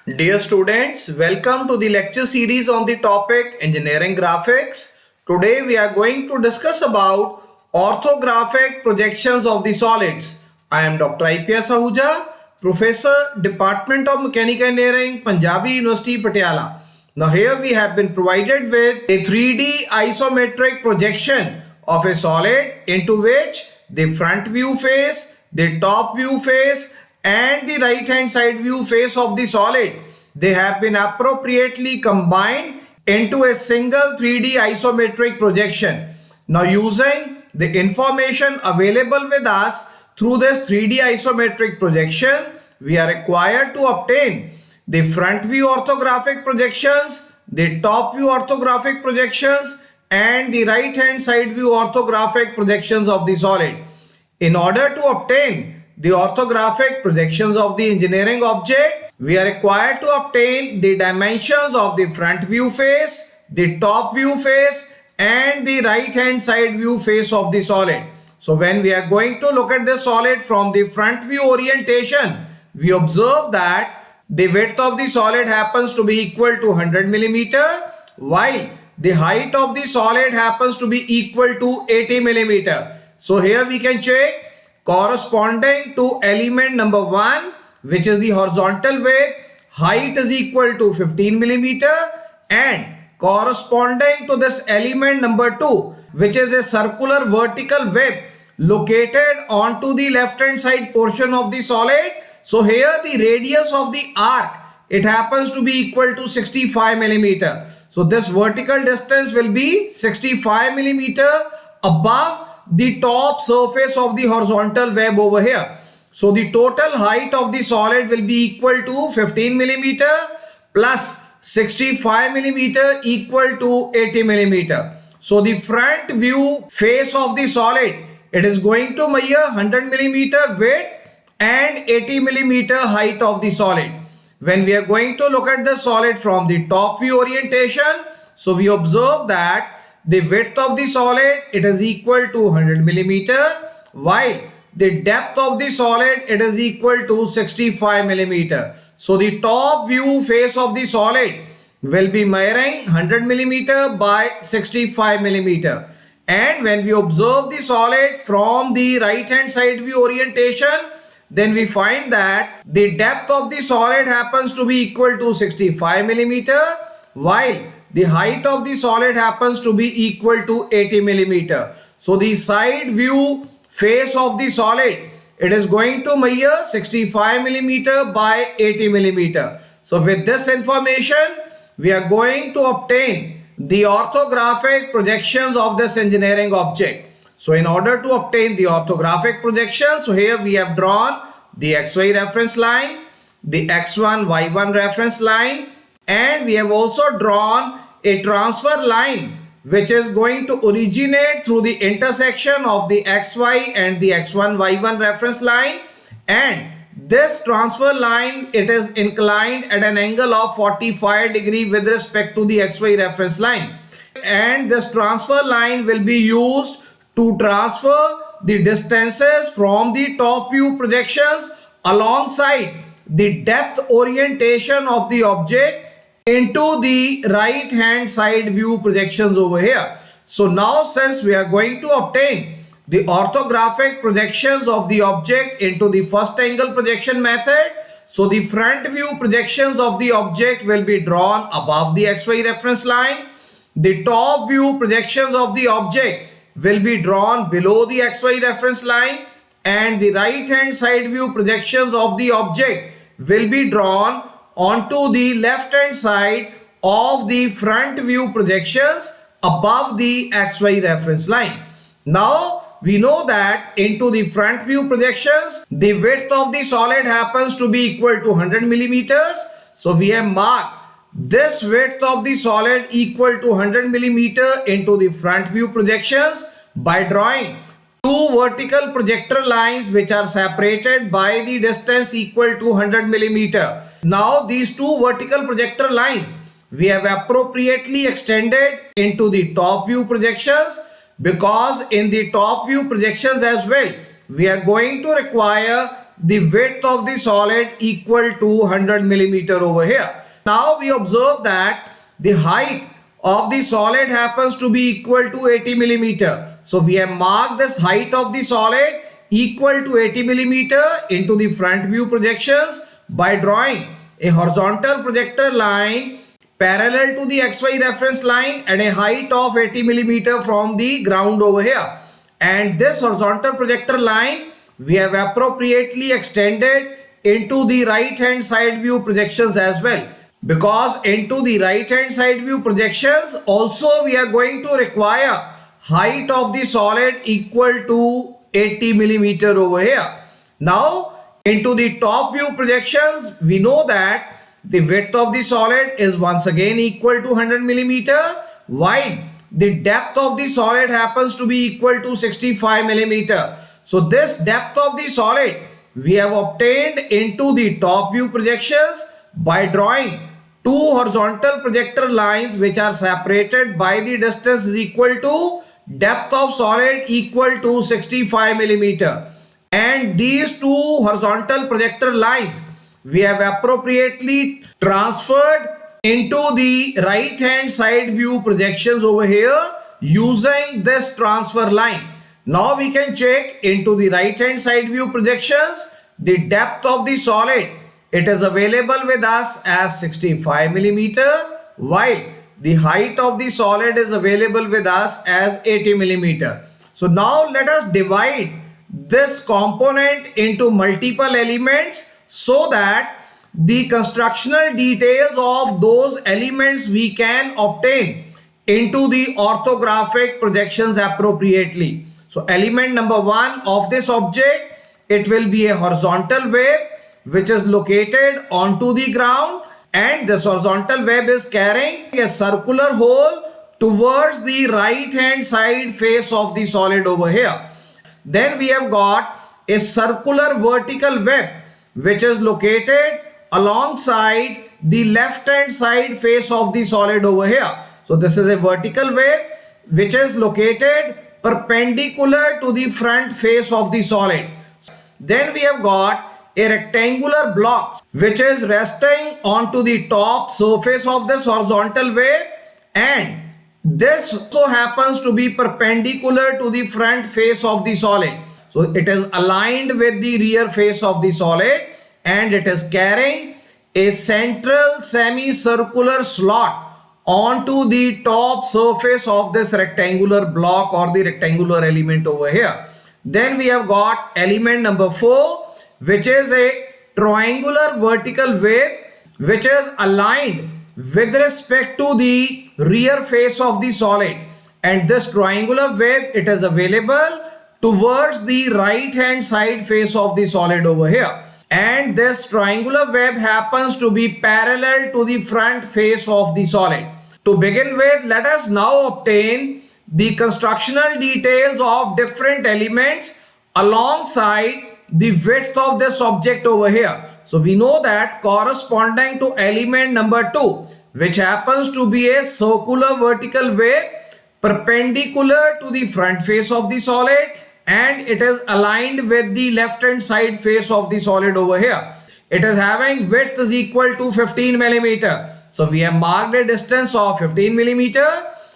Dear students, welcome to the lecture series on the topic Engineering Graphics. Today we are going to discuss about orthographic projections of the solids. I am Dr. IPS Ahuja, Professor, Department of Mechanical Engineering, Punjabi University, Patiala. Now here we have been provided with a 3D isometric projection of a solid into which the front view face, the top view face and the right hand side view face of the solid, they have been appropriately combined into a single 3D isometric projection. Now using the information available with us through this 3D isometric projection, we are required to obtain the front view orthographic projections, the top view orthographic projections and the right hand side view orthographic projections of the solid. In order to obtain the orthographic projections of the engineering object, we are required to obtain the dimensions of the front view face, the top view face and the right hand side view face of the solid. So when we are going to look at the solid from the front view orientation, we observe that the width of the solid happens to be equal to 100 millimeter, while the height of the solid happens to be equal to 80 millimeter. So here we can check corresponding to element number 1, which is the horizontal width, height is equal to 15 millimeter, and corresponding to this element number 2, which is a circular vertical web located onto the left hand side portion of the solid. So here the radius of the arc, it happens to be equal to 65 millimeter. So this vertical distance will be 65 millimeter above the top surface of the horizontal web over here. So the total height of the solid will be equal to 15 millimeter plus 65 millimeter equal to 80 millimeter. So the front view face of the solid, it is going to measure 100 millimeter width and 80 millimeter height of the solid. When we are going to look at the solid from the top view orientation, so we observe that the width of the solid, it is equal to 100 millimeter, while the depth of the solid, it is equal to 65 millimeter. So the top view face of the solid will be measuring 100 millimeter by 65 millimeter. And when we observe the solid from the right hand side view orientation, then we find that the depth of the solid happens to be equal to 65 millimeter, while the height of the solid happens to be equal to 80 millimeter. So the side view face of the solid, it is going to measure 65 millimeter by 80 millimeter. So with this information, we are going to obtain the orthographic projections of this engineering object. So in order to obtain the orthographic projections, so here we have drawn the XY reference line, the X1, Y1 reference line, and we have also drawn a transfer line which is going to originate through the intersection of the XY and the X1, Y1 reference line, and this transfer line, it is inclined at an angle of 45 degree with respect to the XY reference line, and this transfer line will be used to transfer the distances from the top view projections alongside the depth orientation of the object into the right hand side view projections over here. So now since we are going to obtain the orthographic projections of the object into the first angle projection method, so the front view projections of the object will be drawn above the XY reference line. The top view projections of the object will be drawn below the XY reference line, and the right hand side view projections of the object will be drawn onto the left hand side of the front view projections above the XY reference line. Now we know that into the front view projections, the width of the solid happens to be equal to 100 millimeters. So we have marked this width of the solid equal to 100 millimeter into the front view projections by drawing two vertical projector lines which are separated by the distance equal to 100 millimeter. Now these two vertical projector lines we have appropriately extended into the top view projections, because in the top view projections as well we are going to require the width of the solid equal to 100 millimeter over here. Now we observe that the height of the solid happens to be equal to 80 millimeter. So we have marked this height of the solid equal to 80 millimeter into the front view projections by drawing a horizontal projector line parallel to the XY reference line at a height of 80 millimeter from the ground over here. And this horizontal projector line we have appropriately extended into the right hand side view projections as well, because into the right hand side view projections also we are going to require height of the solid equal to 80 millimeter over here. Now into the top view projections we know that the width of the solid is once again equal to 100 millimeter, while the depth of the solid happens to be equal to 65 millimeter. So this depth of the solid we have obtained into the top view projections by drawing two horizontal projector lines which are separated by the distance is equal to depth of solid equal to 65 millimeter. And these two horizontal projector lines we have appropriately transferred into the right hand side view projections over here using this transfer line. Now we can check into the right hand side view projections the depth of the solid. It is available with us as 65 millimeter, while the height of the solid is available with us as 80 millimeter. So now let us divide this component into multiple elements so that the constructional details of those elements we can obtain into the orthographic projections appropriately. So element number 1 of this object, it will be a horizontal wave which is located onto the ground, and this horizontal wave is carrying a circular hole towards the right hand side face of the solid over here. Then we have got a circular vertical web which is located alongside the left hand side face of the solid over here. So this is a vertical wave which is located perpendicular to the front face of the solid. Then we have got a rectangular block which is resting onto the top surface of this horizontal wave, and this also happens to be perpendicular to the front face of the solid. So it is aligned with the rear face of the solid, and it is carrying a central semicircular slot onto the top surface of this rectangular block or the rectangular element over here. Then we have got element number 4, which is a triangular vertical wave which is aligned with respect to the rear face of the solid, and this triangular wave, it is available towards the right hand side face of the solid over here, and this triangular wave happens to be parallel to the front face of the solid. To begin with, let us now obtain the constructional details of different elements alongside the width of this object over here. So we know that corresponding to element number 2, which happens to be a circular vertical wave perpendicular to the front face of the solid, and it is aligned with the left hand side face of the solid over here. It is having width is equal to 15 millimeter. So we have marked a distance of 15 millimeter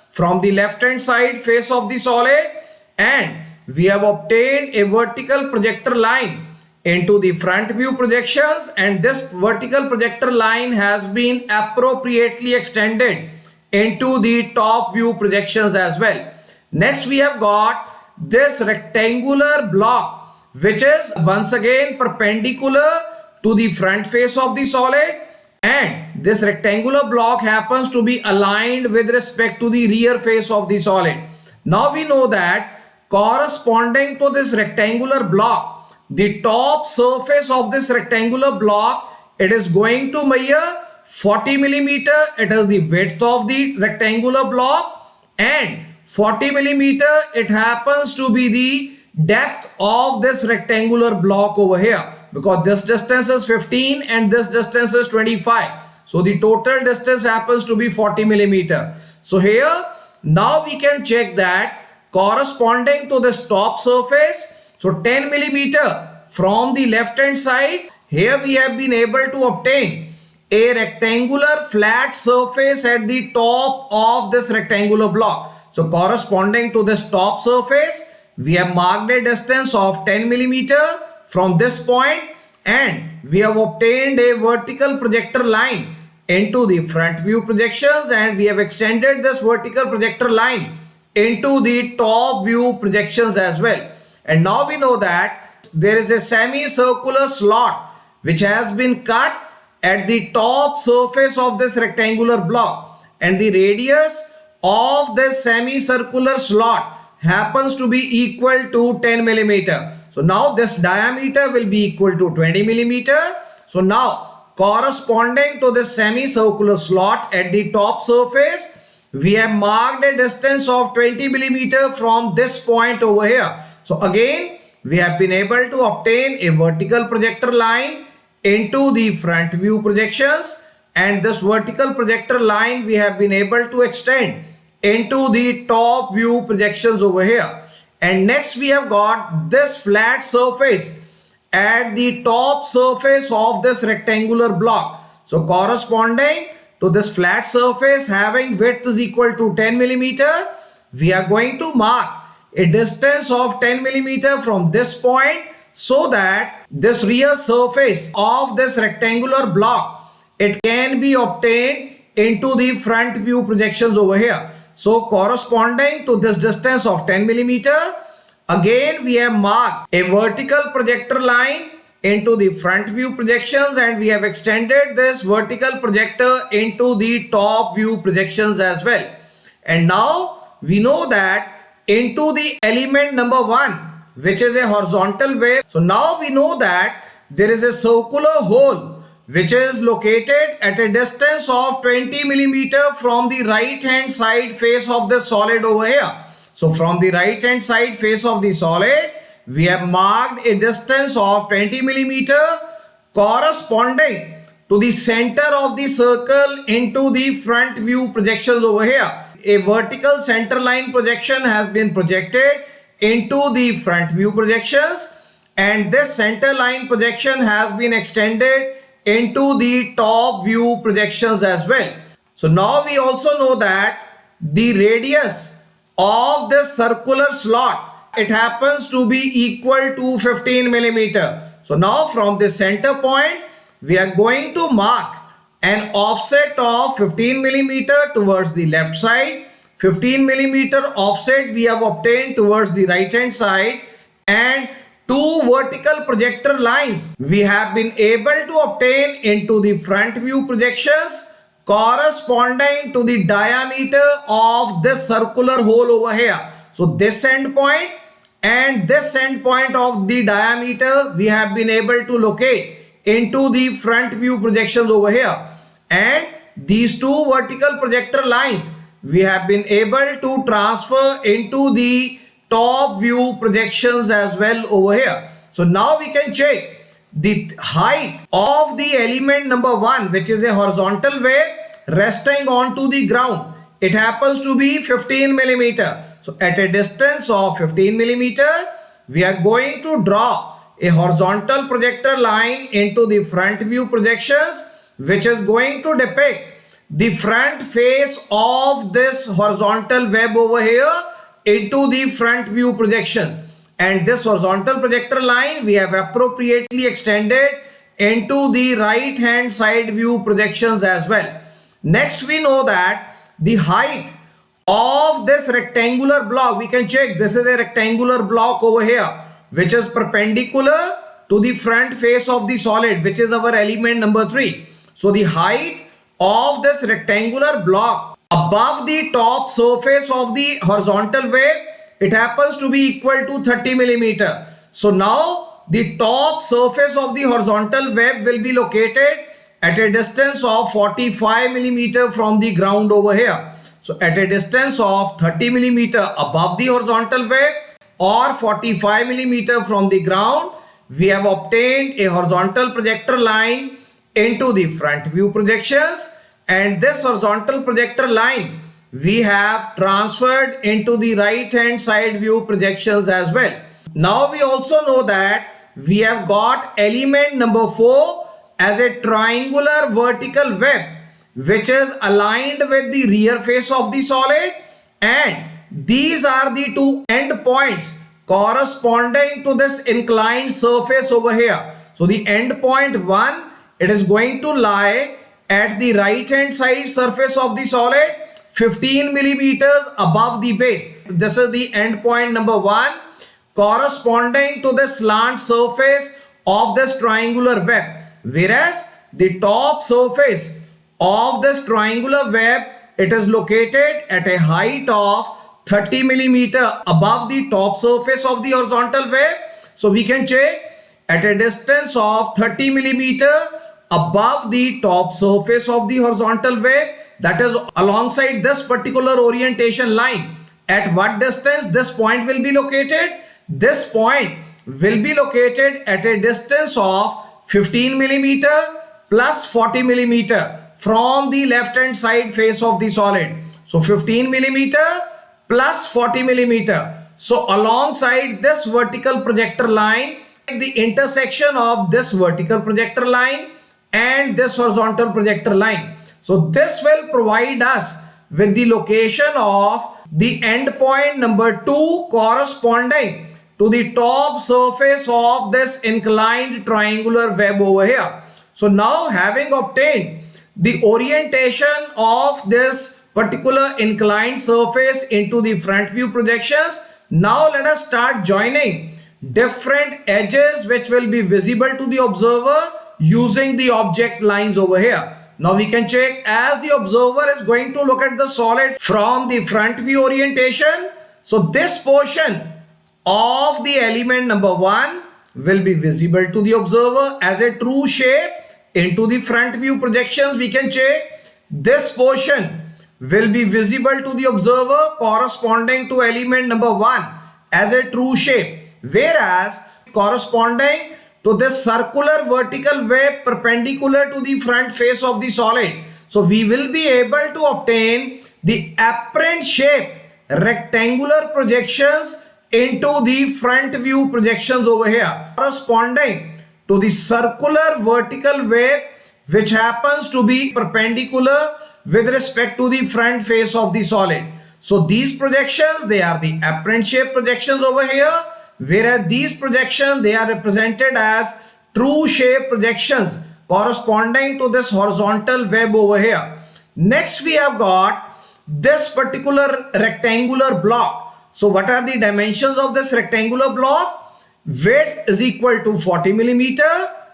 from the left hand side face of the solid, and we have obtained a vertical projector line into the front view projections, and this vertical projector line has been appropriately extended into the top view projections as well. Next we have got this rectangular block which is once again perpendicular to the front face of the solid, and this rectangular block happens to be aligned with respect to the rear face of the solid. Now we know that corresponding to this rectangular block, the top surface of this rectangular block, it is going to measure 40 millimeter. It is the width of the rectangular block, and 40 millimeter, it happens to be the depth of this rectangular block over here, because this distance is 15 and this distance is 25. So the total distance happens to be 40 millimeter. So here now we can check that corresponding to this top surface, so 10 millimeter from the left hand side. Here we have been able to obtain a rectangular flat surface at the top of this rectangular block. So corresponding to this top surface, we have marked a distance of 10 millimeter from this point, and we have obtained a vertical projector line into the front view projections, and we have extended this vertical projector line into the top view projections as well. And now we know that there is a semicircular slot which has been cut at the top surface of this rectangular block, and the radius of this semicircular slot happens to be equal to 10 millimeter. So now this diameter will be equal to 20 millimeter. So now corresponding to this semicircular slot at the top surface, we have marked a distance of 20 millimeter from this point over here. So again, we have been able to obtain a vertical projector line into the front view projections, and this vertical projector line we have been able to extend into the top view projections over here. And next we have got this flat surface at the top surface of this rectangular block. So corresponding to this flat surface having width is equal to 10 millimeter, we are going to mark a distance of 10 millimeter from this point, so that this rear surface of this rectangular block, it can be obtained into the front view projections over here. So corresponding to this distance of 10 millimeter, again we have marked a vertical projector line into the front view projections, and we have extended this vertical projector into the top view projections as well. And now we know that into the element number 1, which is a horizontal wave. So now we know that there is a circular hole which is located at a distance of 20 millimeter from the right hand side face of the solid over here. So from the right hand side face of the solid, we have marked a distance of 20 millimeter corresponding to the center of the circle into the front view projections over here. A vertical center line projection has been projected into the front view projections, and this center line projection has been extended into the top view projections as well. So now we also know that the radius of this circular slot, it happens to be equal to 15 millimeter. So now from the center point, we are going to mark an offset of 15 millimeter towards the left side. 15 millimeter offset we have obtained towards the right hand side, and two vertical projector lines we have been able to obtain into the front view projections corresponding to the diameter of this circular hole over here. So this end point and this end point of the diameter we have been able to locate into the front view projections over here, and these two vertical projector lines we have been able to transfer into the top view projections as well over here. So now we can check the height of the element number 1, which is a horizontal wave resting onto the ground. It happens to be 15 millimeter. So at a distance of 15 millimeter, we are going to draw a horizontal projector line into the front view projections, which is going to depict the front face of this horizontal web over here into the front view projection. And this horizontal projector line we have appropriately extended into the right hand side view projections as well. Next we know that the height of this rectangular block, we can check this is a rectangular block over here which is perpendicular to the front face of the solid, which is our element number 3. So the height of this rectangular block above the top surface of the horizontal wave, it happens to be equal to 30 millimeter. So now the top surface of the horizontal web will be located at a distance of 45 millimeter from the ground over here. So at a distance of 30 millimeter above the horizontal web or 45 millimeter from the ground, we have obtained a horizontal projector line into the front view projections, and this horizontal projector line we have transferred into the right hand side view projections as well. Now we also know that we have got element number 4 as a triangular vertical web which is aligned with the rear face of the solid, and these are the two end points corresponding to this inclined surface over here. So the end point 1, it is going to lie at the right hand side surface of the solid 15 millimeters above the base. This is the end point number 1 corresponding to the slant surface of this triangular web, whereas the top surface of this triangular web, it is located at a height of 30 millimeter above the top surface of the horizontal web. So we can check at a distance of 30 millimeter above the top surface of the horizontal web, that is alongside this particular orientation line. At what distance this point will be located? This point will be located at a distance of 15 millimeter plus 40 millimeter from the left hand side face of the solid. So 15 millimeter plus 40 millimeter. So alongside this vertical projector line, the intersection of this vertical projector line and this horizontal projector line. So this will provide us with the location of the end point number 2 corresponding to the top surface of this inclined triangular web over here. So now, having obtained the orientation of this particular inclined surface into the front view projections, now let us start joining different edges which will be visible to the observer using the object lines over here. Now we can check, as the observer is going to look at the solid from the front view orientation. So this portion of the element number 1 will be visible to the observer as a true shape into the front view projections. We can check this portion will be visible to the observer corresponding to element number 1 as a true shape, whereas corresponding to this circular vertical web perpendicular to the front face of the solid. So we will be able to obtain the apparent shape rectangular projections into the front view projections over here corresponding to the circular vertical web which happens to be perpendicular with respect to the front face of the solid. So these projections, they are the apparent shape projections over here, whereas these projections, they are represented as true shape projections corresponding to this horizontal web over here. Next we have got this particular rectangular block. So what are the dimensions of this rectangular block? Width is equal to 40 millimeter,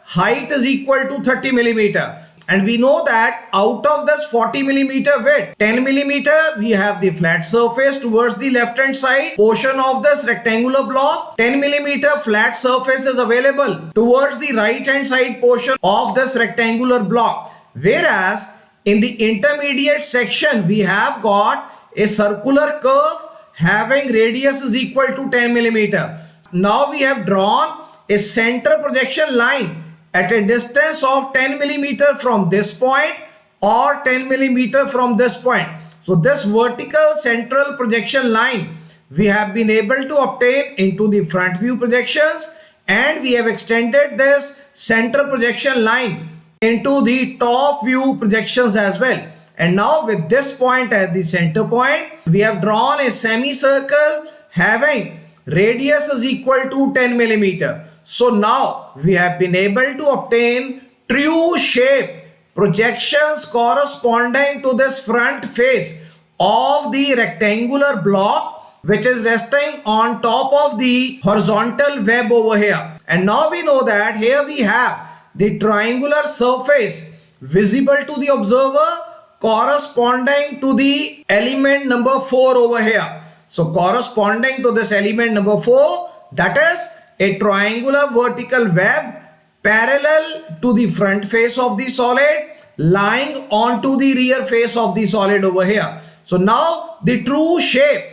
height is equal to 30 millimeter. And we know that out of this 40 millimeter width, 10 millimeter we have the flat surface towards the left hand side portion of this rectangular block. 10 millimeter flat surface is available towards the right hand side portion of this rectangular block. Whereas in the intermediate section we have got a circular curve having radius is equal to 10 millimeter. Now we have drawn a center projection line at a distance of 10 millimeter from this point or 10 millimeter from this point. So this vertical central projection line we have been able to obtain into the front view projections, and we have extended this center projection line into the top view projections as well. And now with this point as the center point, we have drawn a semicircle having radius is equal to 10 millimeter. So now we have been able to obtain true shape projections corresponding to this front face of the rectangular block which is resting on top of the horizontal web over here. And now we know that here we have the triangular surface visible to the observer corresponding to the element number 4 over here. So corresponding to this element number 4, that is a triangular vertical web parallel to the front face of the solid lying onto the rear face of the solid over here. So now the true shape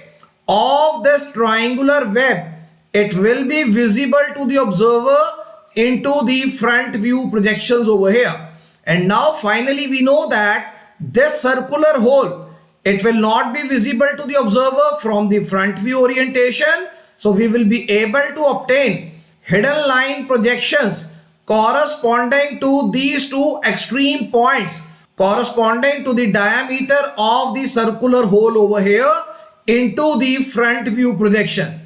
of this triangular web, it will be visible to the observer into the front view projections over here. And now finally we know that this circular hole, it will not be visible to the observer from the front view orientation. So we will be able to obtain hidden line projections corresponding to these two extreme points corresponding to the diameter of the circular hole over here into the front view projection.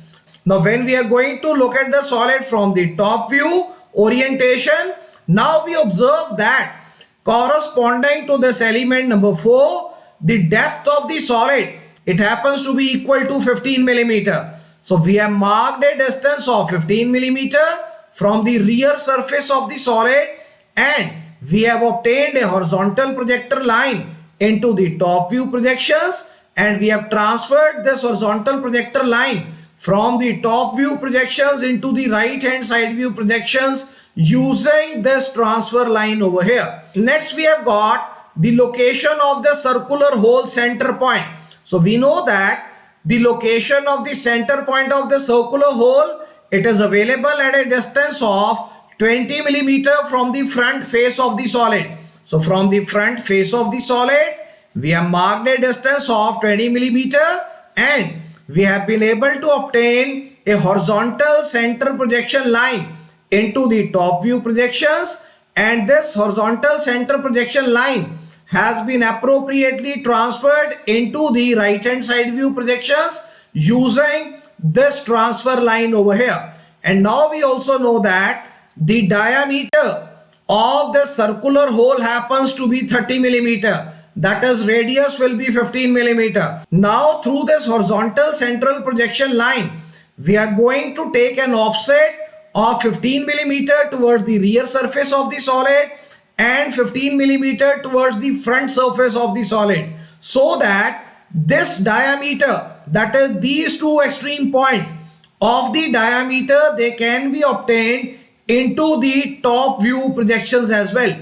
Now when we are going to look at the solid from the top view orientation, now we observe that corresponding to this element number 4, the depth of the solid, it happens to be equal to 15 millimeter. So we have marked a distance of 15 millimeter from the rear surface of the solid, and we have obtained a horizontal projector line into the top view projections, and we have transferred this horizontal projector line from the top view projections into the right hand side view projections using this transfer line over here. Next we have got the location of the circular hole center point. So we know that the location of the center point of the circular hole, it is available at a distance of 20 millimeter from the front face of the solid. So from the front face of the solid, we have marked a distance of 20 millimeter, and we have been able to obtain a horizontal center projection line into the top view projections, and this horizontal center projection line has been appropriately transferred into the right hand side view projections using this transfer line over here. And now we also know that the diameter of the circular hole happens to be 30 millimeter. That is, radius will be 15 millimeter. Now through this horizontal central projection line, we are going to take an offset of 15 millimeter towards the rear surface of the solid and 15 millimeter towards the front surface of the solid, so that this diameter, that is these two extreme points of the diameter, they can be obtained into the top view projections as well.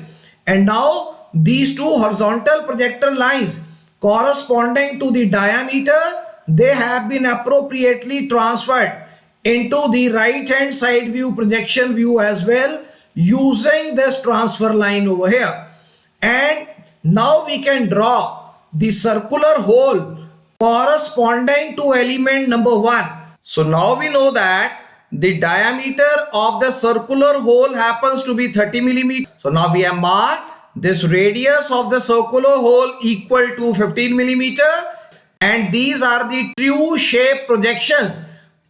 And now these two horizontal projector lines corresponding to the diameter, they have been appropriately transferred into the right hand side view projection view as well using this transfer line over here. And now we can draw the circular hole corresponding to element number 1. So now we know that the diameter of the circular hole happens to be 30 millimeter. So now we have marked this radius of the circular hole equal to 15 millimeter, and these are the true shape projections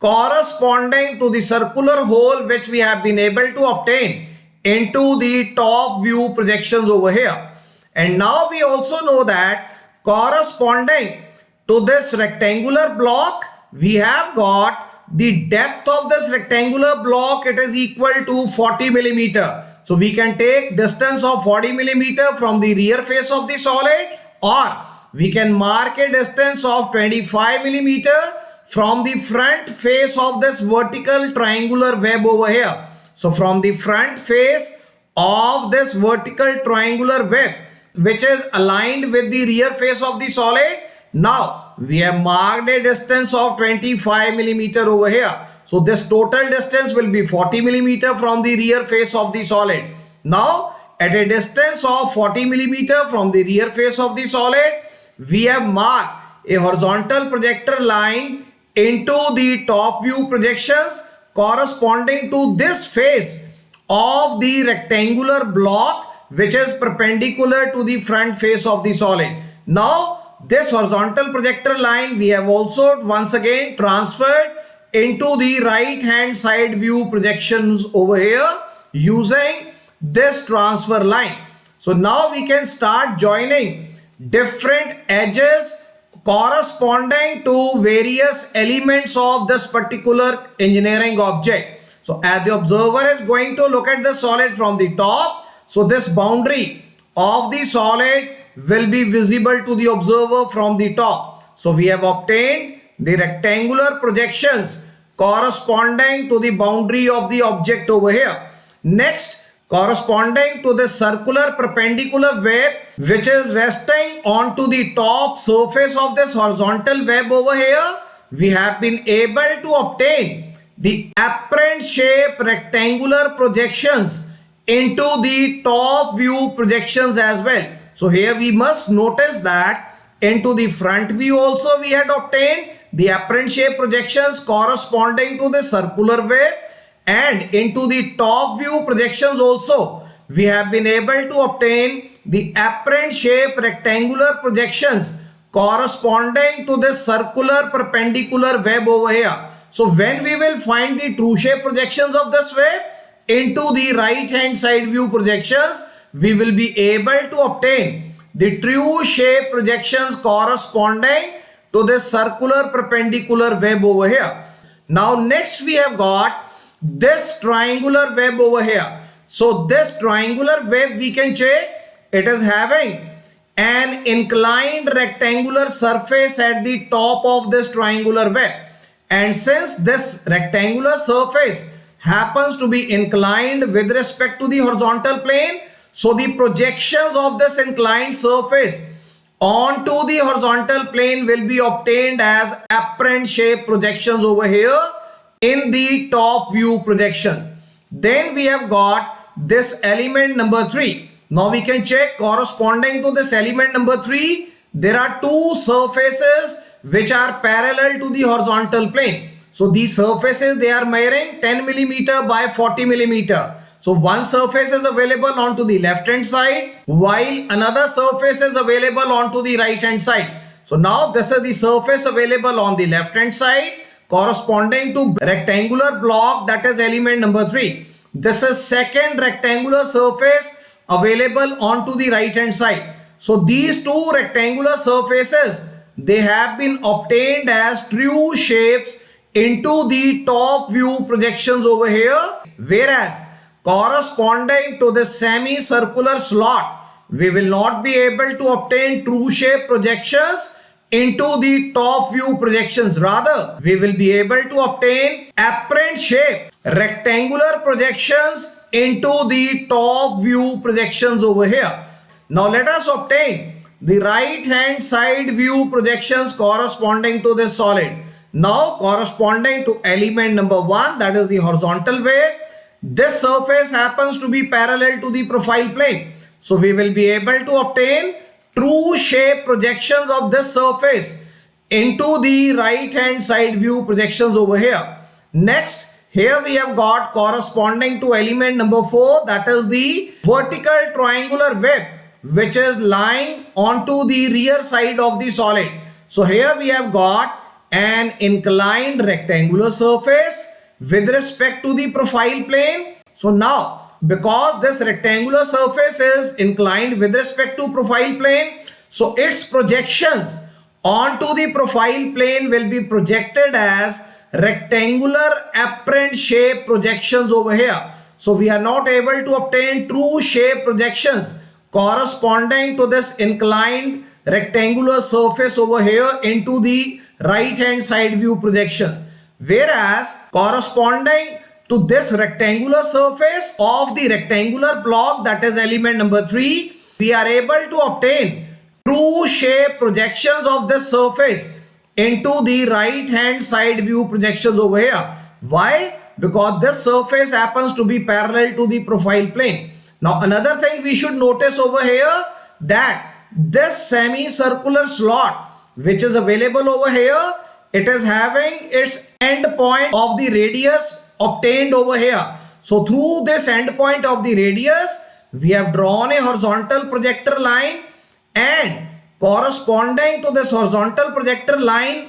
corresponding to the circular hole which we have been able to obtain into the top view projections over here. And now we also know that corresponding to this rectangular block, we have got the depth of this rectangular block, it is equal to 40 millimeter. So we can take distance of 40 millimeter from the rear face of the solid, or we can mark a distance of 25 millimeter from the front face of this vertical triangular web over here. So from the front face of this vertical triangular web, which is aligned with the rear face of the solid, now we have marked a distance of 25 millimeter over here. So this total distance will be 40 millimeter from the rear face of the solid. Now at a distance of 40 millimeter from the rear face of the solid, we have marked a horizontal projector line into the top view projections corresponding to this face of the rectangular block which is perpendicular to the front face of the solid. Now this horizontal projector line we have also once again transferred into the right hand side view projections over here using this transfer line. So now we can start joining different edges corresponding to various elements of this particular engineering object. So as the observer is going to look at the solid from the top, so this boundary of the solid will be visible to the observer from the top. So we have obtained the rectangular projections corresponding to the boundary of the object over here. Next, corresponding to the circular perpendicular web which is resting onto the top surface of this horizontal web over here, we have been able to obtain the apparent shape rectangular projections into the top view projections as well. So here we must notice that into the front view also we had obtained the apparent shape projections corresponding to the circular wave, and into the top view projections also, we have been able to obtain the apparent shape rectangular projections corresponding to this circular perpendicular web over here. So when we will find the true shape projections of this web into the right hand side view projections, we will be able to obtain the true shape projections corresponding to this circular perpendicular web over here. Now next we have got this triangular web over here. So this triangular web we can check, it is having an inclined rectangular surface at the top of this triangular web. And since this rectangular surface happens to be inclined with respect to the horizontal plane, so the projections of this inclined surface onto the horizontal plane will be obtained as apparent shape projections over here in the top view projection. Then we have got this element number 3. Now we can check corresponding to this element number 3. There are two surfaces which are parallel to the horizontal plane. So these surfaces, they are measuring 10 millimeter by 40 millimeter. So one surface is available onto the left hand side while another surface is available onto the right hand side. So now this is the surface available on the left hand side corresponding to rectangular block, that is element number 3. This is second rectangular surface available onto the right hand side. So these two rectangular surfaces, they have been obtained as true shapes into the top view projections over here, whereas corresponding to the semicircular slot, we will not be able to obtain true shape projections into the top view projections. Rather, we will be able to obtain apparent shape rectangular projections into the top view projections over here. Now let us obtain the right hand side view projections corresponding to this solid. Now corresponding to element number 1, that is the horizontal way, this surface happens to be parallel to the profile plane. So we will be able to obtain true shape projections of this surface into the right hand side view projections over here. Next, here we have got corresponding to element number 4, that is the vertical triangular web which is lying onto the rear side of the solid. So here we have got an inclined rectangular surface with respect to the profile plane. So now, because this rectangular surface is inclined with respect to profile plane, so its projections onto the profile plane will be projected as rectangular apparent shape projections over here. So we are not able to obtain true shape projections corresponding to this inclined rectangular surface over here into the right hand side view projection, whereas corresponding to this rectangular surface of the rectangular block, that is element number 3, we are able to obtain true shape projections of this surface into the right hand side view projections over here. Why? Because this surface happens to be parallel to the profile plane. Now another thing we should notice over here, that this semicircular slot which is available over here, it is having its end point of the radius obtained over here. So through this end point of the radius, we have drawn a horizontal projector line, and corresponding to this horizontal projector line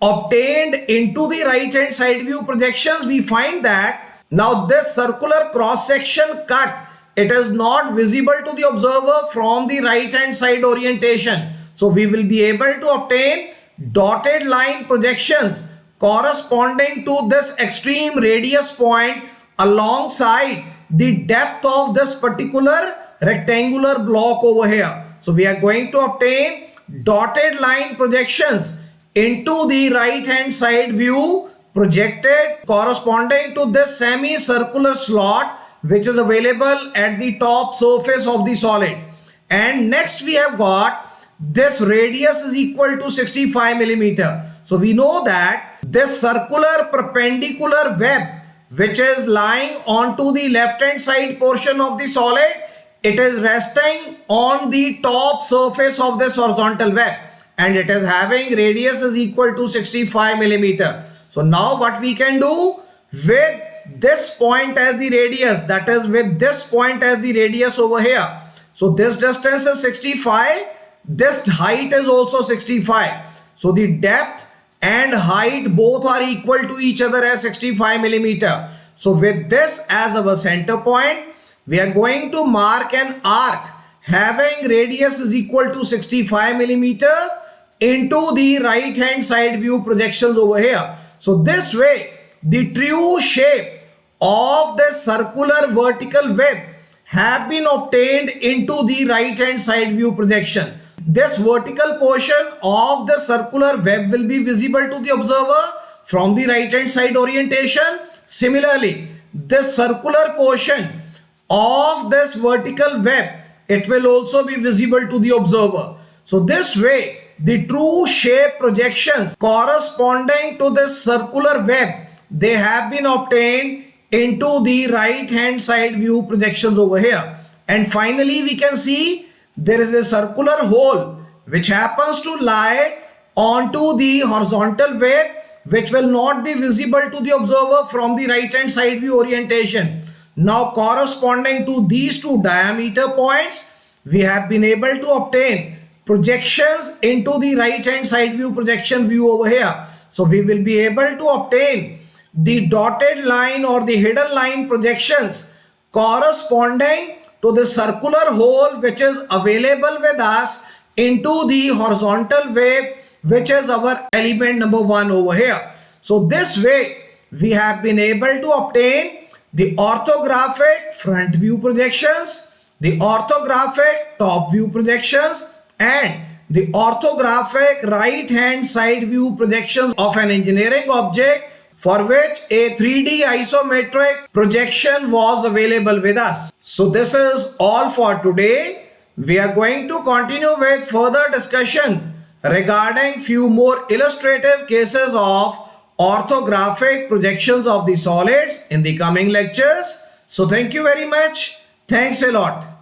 obtained into the right hand side view projections, we find that now this circular cross section cut, it is not visible to the observer from the right hand side orientation. So we will be able to obtain dotted line projections corresponding to this extreme radius point alongside the depth of this particular rectangular block over here. So we are going to obtain dotted line projections into the right hand side view projected corresponding to this semicircular slot which is available at the top surface of the solid. And next we have got this radius is equal to 65 millimeter. So we know that this circular perpendicular web which is lying onto the left hand side portion of the solid, it is resting on the top surface of this horizontal web, and it is having radius is equal to 65 millimeter. So now what we can do with this point as the radius, that is with this point as the radius over here. So this distance is 65, this height is also 65. So the depth and height both are equal to each other as 65 millimeter. So with this as our center point, we are going to mark an arc having radius is equal to 65 millimeter into the right hand side view projections over here. So this way the true shape of the circular vertical web have been obtained into the right hand side view projection. This vertical portion of the circular web will be visible to the observer from the right hand side orientation. Similarly, this circular portion of this vertical web, it will also be visible to the observer. So this way the true shape projections corresponding to this circular web, they have been obtained into the right hand side view projections over here. And finally we can see there is a circular hole which happens to lie onto the horizontal web, which will not be visible to the observer from the right hand side view orientation. Now corresponding to these two diameter points, we have been able to obtain projections into the right hand side view projection view over here. So we will be able to obtain the dotted line or the hidden line projections corresponding to the circular hole which is available with us into the horizontal wave, which is our element number 1 over here. So this way we have been able to obtain the orthographic front view projections, the orthographic top view projections, and the orthographic right hand side view projections of an engineering object for which a 3D isometric projection was available with us. So this is all for today. We are going to continue with further discussion regarding few more illustrative cases of orthographic projections of the solids in the coming lectures. So thank you very much. Thanks a lot.